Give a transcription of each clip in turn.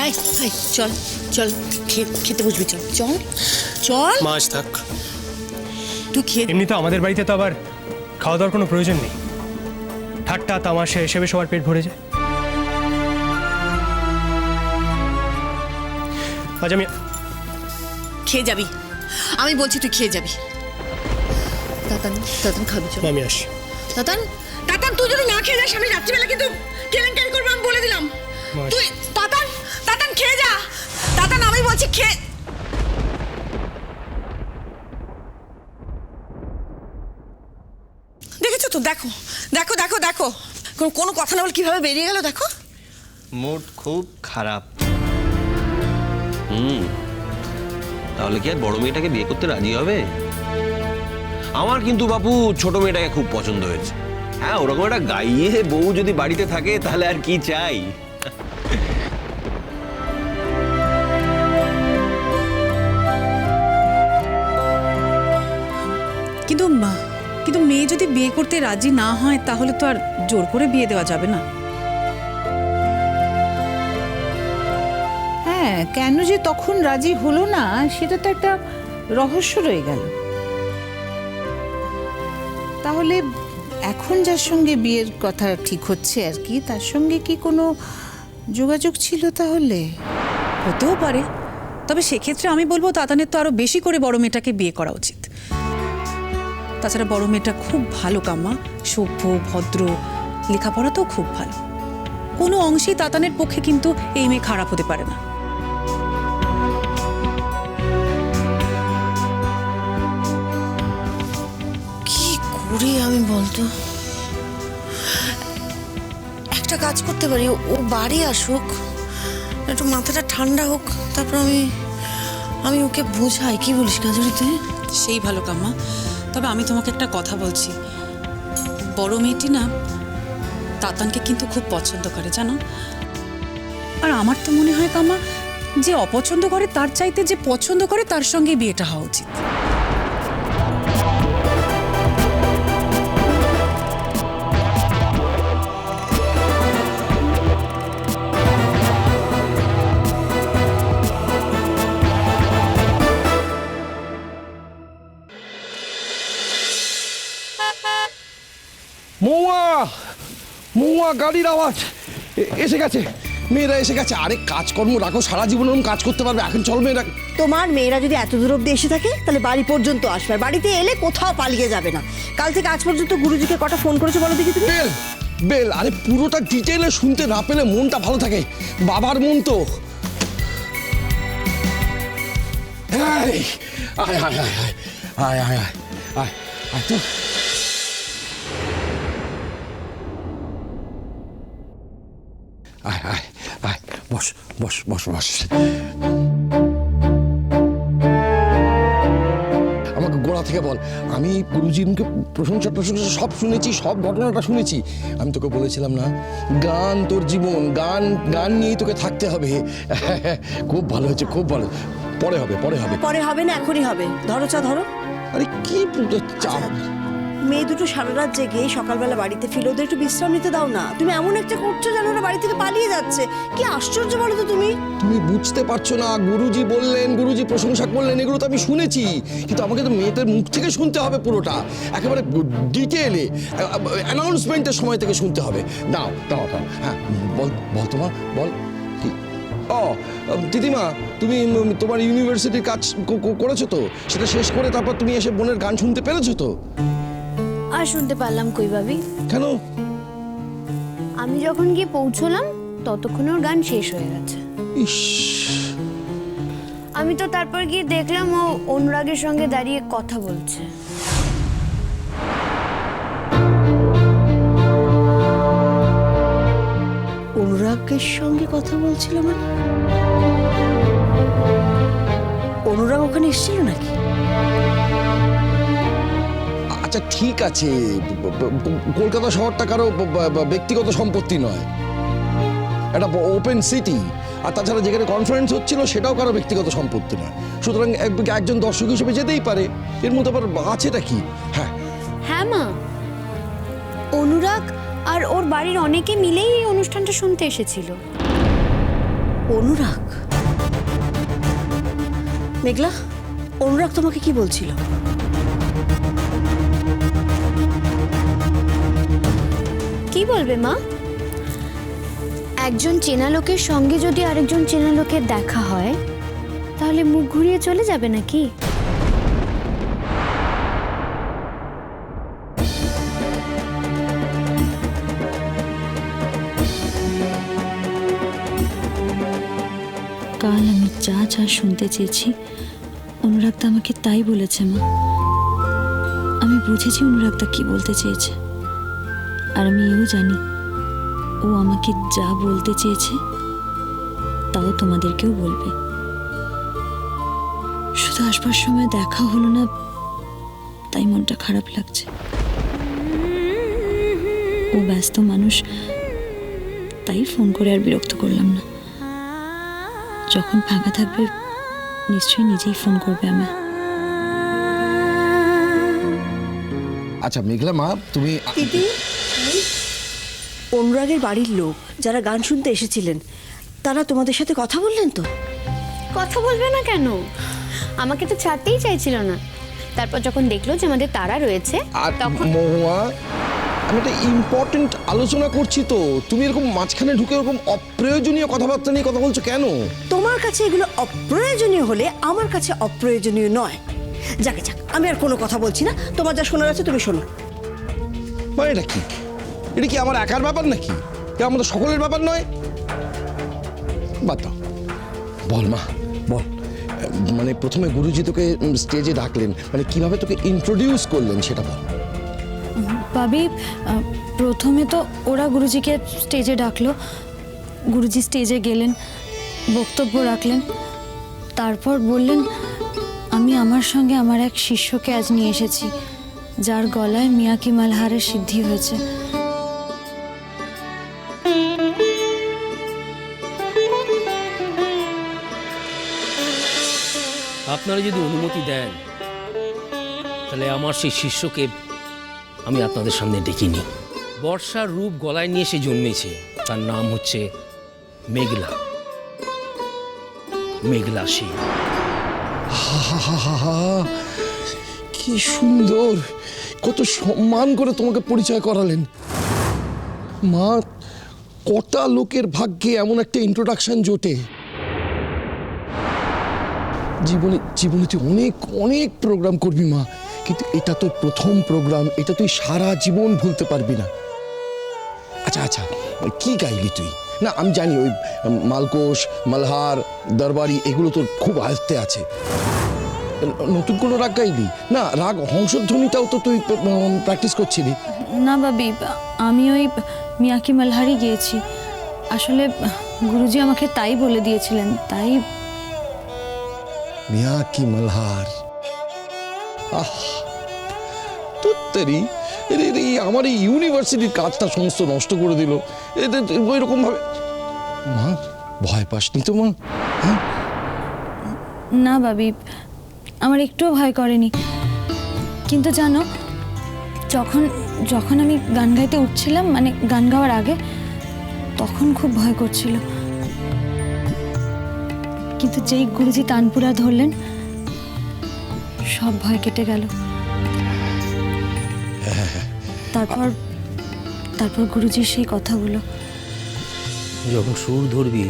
High high চল চল খেতে বসবি, চল চল চল। মাছ থাক, তুই খেয়ে। এমনিতে আমাদের বাড়িতে তো আবার খাওয়া দাওয়ার কোনো প্রয়োজন নেই। ঠাট্টা তামাশা হিসেবে সবার পেট ভরে যায়। আজ আমি খেয়ে যাবি, আমি বলছি তুই খেয়ে যাবি। তাতান তাতান খাবি, চল। আমি আসি। তাতান তাতান তুই যদি না খেয়ে যাস আমি রাত্রিবেলা কিন্তু কেলেঙ্কারি করবো, আমি বলে দিলাম। তুই তাতান তাতান খেয়ে যা, তাতান আমি বলছি খেয়ে। দেখেছো তো, দেখো দেখো দেখো দেখো, কোনো কথা না বলে কিভাবে বেরিয়ে গেল দেখো। মুড খুব খারাপ। তাহলে কি আর বড় মেয়েটাকে বিয়ে করতে রাজি হবে? আমার কিন্তু বাপু ছোট মেয়েটাকে খুব পছন্দ হয়েছে। হ্যাঁ, ওরকম একটা গাইয়ে বউ যদি বাড়িতে থাকে তাহলে আর কি চাই। কিন্তু মেয়ে যদি বিয়ে করতে রাজি না হয় তাহলে তো আর জোর করে বিয়ে দেওয়া যাবে না। হ্যাঁ, কেন যে তখন রাজি হলো না সেটা তো একটা রহস্য রয়ে গেল। তাহলে এখন যার সঙ্গে বিয়ের কথা ঠিক হচ্ছে আর কি, তার সঙ্গে কি কোনো যোগাযোগ ছিল? তাহলে হতেও পারে, তবে সেক্ষেত্রে আমি বলবো তাতানের তো আরো বেশি করে বড় মেয়েটাকে বিয়ে করা উচিত। তাছাড়া বড় মেয়েটা খুব ভালো কাম্মা, সভ্য ভদ্র, লেখাপড়াতেও খুব ভালো। কোনো অংশেই তাতানের পক্ষে কিন্তু এই মেয়ে খারাপ হতে পারে না। কি করি আমি বলতো? একটা কাজ করতে পারি, ও বাড়ি আসুক, একটু মাথাটা ঠান্ডা হোক, তারপর আমি ওকে বোঝাই। কি বলিস কাজরি তুই? সেই ভালো কাম্মা, তবে আমি তোমাকে একটা কথা বলছি, বড় মেয়েটি না তাতানকে কিন্তু খুব পছন্দ করে জানো। আর আমার তো মনে হয় কাম্মা, যে অপছন্দ করে তার চাইতে যে পছন্দ করে তার সঙ্গে বিয়েটা হওয়া উচিত। মৌয়া মৌয়া, গাড়ির আওয়াজ এসে গেছে, মেয়েরা এসে গেছে। আরে কাজকর্ম রাখো, সারা জীবন ওরকম কাজ করতে পারবে, এখন চল মেয়েরা। তোমার মেয়েরা যদি এত দূর অব্দি এসে থাকে তাহলে বাড়ি পর্যন্ত আসবে, আর বাড়িতে এলে কোথাও পালিয়ে যাবে না। কাল থেকে আজ পর্যন্ত গুরুজিকে কটা ফোন করেছো বলো দেখি তুমি? বেল বেল, আরে পুরোটা ডিটেলে শুনতে না পেলে মনটা ভালো থাকে, বাবার মন তো। আয় আয় আয় আয় আয় আয় আয় আয় তো। আয় আয় আয়, বস বস বস বস। আমাকে গোড়া থেকে বল, আমি গুরুজির মুখে প্রশংসা সব শুনেছি, সব ঘটনাটা শুনেছি। আমি তোকে বলেছিলাম না, গান তোর জীবন, গান গান নিয়েই তোকে থাকতে হবে। খুব ভালো হয়েছে, খুব ভালো। পরে হবে পরে হবে। পরে হবে না, এখনই হবে। ধরো চা ধরো। আরে কি চা? মেয়ে দুটো সারা রাত জেগে সকালবেলা বাড়িতে ফিরে ওদের একটু বিশ্রাম নিতে দাও না। তুমি এমন একটা করছো যেন ওরা বাড়ি থেকে পালিয়ে যাচ্ছে। কি আশ্চর্য বলো তো তুমি। তুমি বুঝতে পারছো না, গুরুজি বললেন, গুরুজি প্রশংসা করলেন, এগুলো তো আমি শুনেছি, কিন্তু আমাকে তো মেয়েদের মুখ থেকে শুনতে হবে পুরোটা, একেবারে ডিটেলে, অ্যানাউন্সমেন্টের সময় থেকে শুনতে হবে। দাও দাও দাও। হ্যাঁ বল বল, তোমার বল কি? ও দিদিমা, তুমি তোমার ইউনিভার্সিটির কাজ করেছো তো? সেটা শেষ করে তারপর তুমি এসে বোনের গান শুনতে পেরেছো তো? আর শুনতে পারলাম কই ভাবি? কেন? আমি যখন গিয়ে পৌঁছলাম ততক্ষণ ওর গান শেষ হয়ে গেছে। ইস, আমি তো তারপর গিয়ে দেখলাম ও অনুরাগের সঙ্গে দাঁড়িয়ে কথা বলছে। অনুরাগের সঙ্গে কথা বলছিল মানে? অনুরাগ ওখানে এসেছিল নাকি? আচ্ছা ঠিক আছে, কলকাতা শহরটা কারো ব্যক্তিগত সম্পত্তি নয়, একটা ওপেন সিটি। আর তাছাড়া যেখানে কনফারেন্স হচ্ছিল সেটাও কারো ব্যক্তিগত সম্পত্তি নয়, সুতরাং একজন দর্শক হিসেবে যেতেই পারে, এর মধ্যে আবার আছেটা কি? হ্যাঁ হ্যাঁ মা, অনুরাগ আর ওর বাড়ির অনেকে মিলেই এই অনুষ্ঠানটা শুনতে এসেছিল। অনুরাগ? মেঘলা, অনুরাগ তোমাকে কি বলছিল? কি বলবে মা? একজন চেনা লোকের সঙ্গে যদি আরেকজন চেনা লোকের দেখা হয় তাহলে মুখ ঘুরিয়ে চলে যাবে নাকি? কাল আমি যা যা শুনতে চেয়েছি অনুরাগদা আমাকে তাই বলেছে মা। আমি বুঝেছি অনুরাগদা কি বলতে চেয়েছে, আর আমি এও জানি ও আমাকে যা বলতে চেয়েছে তাও তোমাদেরকেও বলবে। শুধু আসবার সময় দেখা হলো না, তাই মনটা খারাপ লাগছে। ও ব্যস্ত মানুষ, তাই ফোন করে আর বিরক্ত করলাম না। যখন ফাঁকা থাকবে নিশ্চয়ই নিজেই ফোন করবে আমায়। আচ্ছা মেঘলা মা, তুমি দিদি, অনুরাগের বাড়ির লোক যারা গান শুনতে এসেছিলেন তারা তোমাদের সাথে কথা বললেন তো? কথা বলবে না কেন? আমাকে তো ছাড়তেই চাইছিল না। তারপর যখন দেখলো যে আমাদের তারা রয়েছে আর তখন মহুয়া, আমি একটা ইম্পর্টেন্ট আলোচনা করছি তো, তুমি এরকম মাঝখানে ঢুকে এরকম অপ্রয়োজনীয় কথাবার্তা নিয়ে কথা বলছো কেন? তোমার কাছে এগুলো অপ্রয়োজনীয় হলে আমার কাছে অপ্রয়োজনীয় নয়। যাকে যাক, আমি আর কোনো কথা বলছি না। তোমার যা শোনার আছে তুমি শোনো। মানে এটা কি? এটা কি আমার একার ব্যাপার নাকি? এটা আমাদের সকলের ব্যাপার নয়? বাদ দাও, বল মা বল। মানে প্রথমে গুরুজি তোকে স্টেজে ডাকলেন, মানে কিভাবে তোকে ইন্ট্রোডিউস করলেন সেটা বল। ভাবি, প্রথমে তো ওরা গুরুজিকে স্টেজে ডাকলো, গুরুজি স্টেজে গেলেন, বক্তব্য রাখলেন, তারপর বললেন আমি আমার সঙ্গে আমার এক শিষ্যকে আজ নিয়ে এসেছি যার গলায় মিয়াকি মালহারের সিদ্ধি হয়েছে। আপনারা যদি অনুমতি দেন তাহলে আমার সেই শিষ্যকে আমি আপনাদের সামনে ডেকে নিই। বর্ষার রূপ গলায় নিয়ে সে জন্মেছে, তার নাম হচ্ছে মেঘলা। মেঘলা সিং। কি সুন্দর, কত সম্মান করে তোমাকে পরিচয় করালেন মা। কটা লোকের ভাগ্যে এমন একটা ইন্ট্রোডাকশন জোটে। জীবনে জীবনে তুই অনেক অনেক প্রোগ্রাম করবি মা, কিন্তু এটা তো প্রথম প্রোগ্রাম, এটা তুই সারা জীবন ভুলতে পারবি না। আচ্ছা আচ্ছা, কি গাইলি তুই? না আমি জানি ওই মালকোষ, মালহার, দরবারি এগুলো তোর খুব আয়ত্তে আছে। নতুন কোনো রাগ গাইলি? না, রাগ হংসধ্বনিটাও তো তুই প্র্যাকটিস করছিলি। না ভাবি, আমি ওই মিয়াকি মালহারই গিয়েছি। আসলে গুরুজি আমাকে তাই বলে দিয়েছিলেন, তাই। মিয়াকি মালহার, আহ তুত্তেরি, আমার এই ইউনিভার্সিটির কাজটা সমস্ত নষ্ট করে দিল ওইরকম ভাবে। মা ভয় পাসনি তো মা? হ্যাঁ না ভাবি, আমার একটুও ভয় করেনি। কিন্তু জানো, যখন যখন আমি গান গাইতে উঠছিলাম, মানে গান গাওয়ার আগে, তখন খুব ভয় করছিল। কিন্তু যেই গুরুজি তানপুরা ধরলেন, সব ভয় কেটে গেল। তারপর তারপর গুরুজির সেই কথাগুলো। যখন সুর ধরবি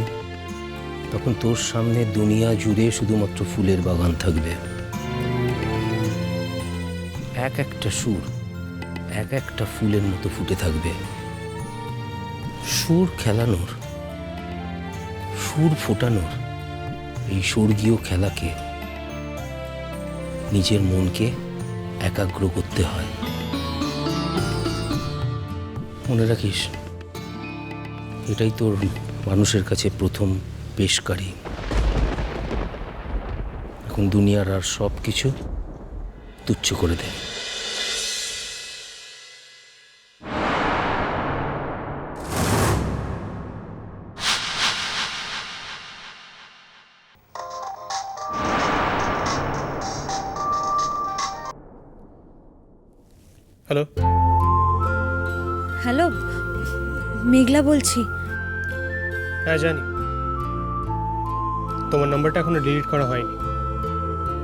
তখন তোর সামনে দুনিয়া জুড়ে শুধুমাত্র ফুলের বাগান থাকবে। এক একটা সুর এক একটা ফুলের মতো ফুটে থাকবে। সুর খেলানোর, সুর ফোটানোর এই স্বর্গীয় খেলাকে নিজের মনকে একাগ্র করতে হয়। মনে রাখিস, এটাই তোর মানুষের কাছে প্রথম পেশকারি। এখন দুনিয়ার আর সব কিছু তুচ্ছ করে দে। হ্যালো হ্যালো, মেঘলা বলছি। হ্যাঁ জানি, তোমার নাম্বারটা এখনো ডিলিট করা হয়নি,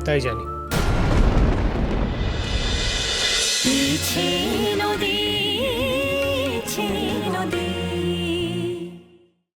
তাই জানি।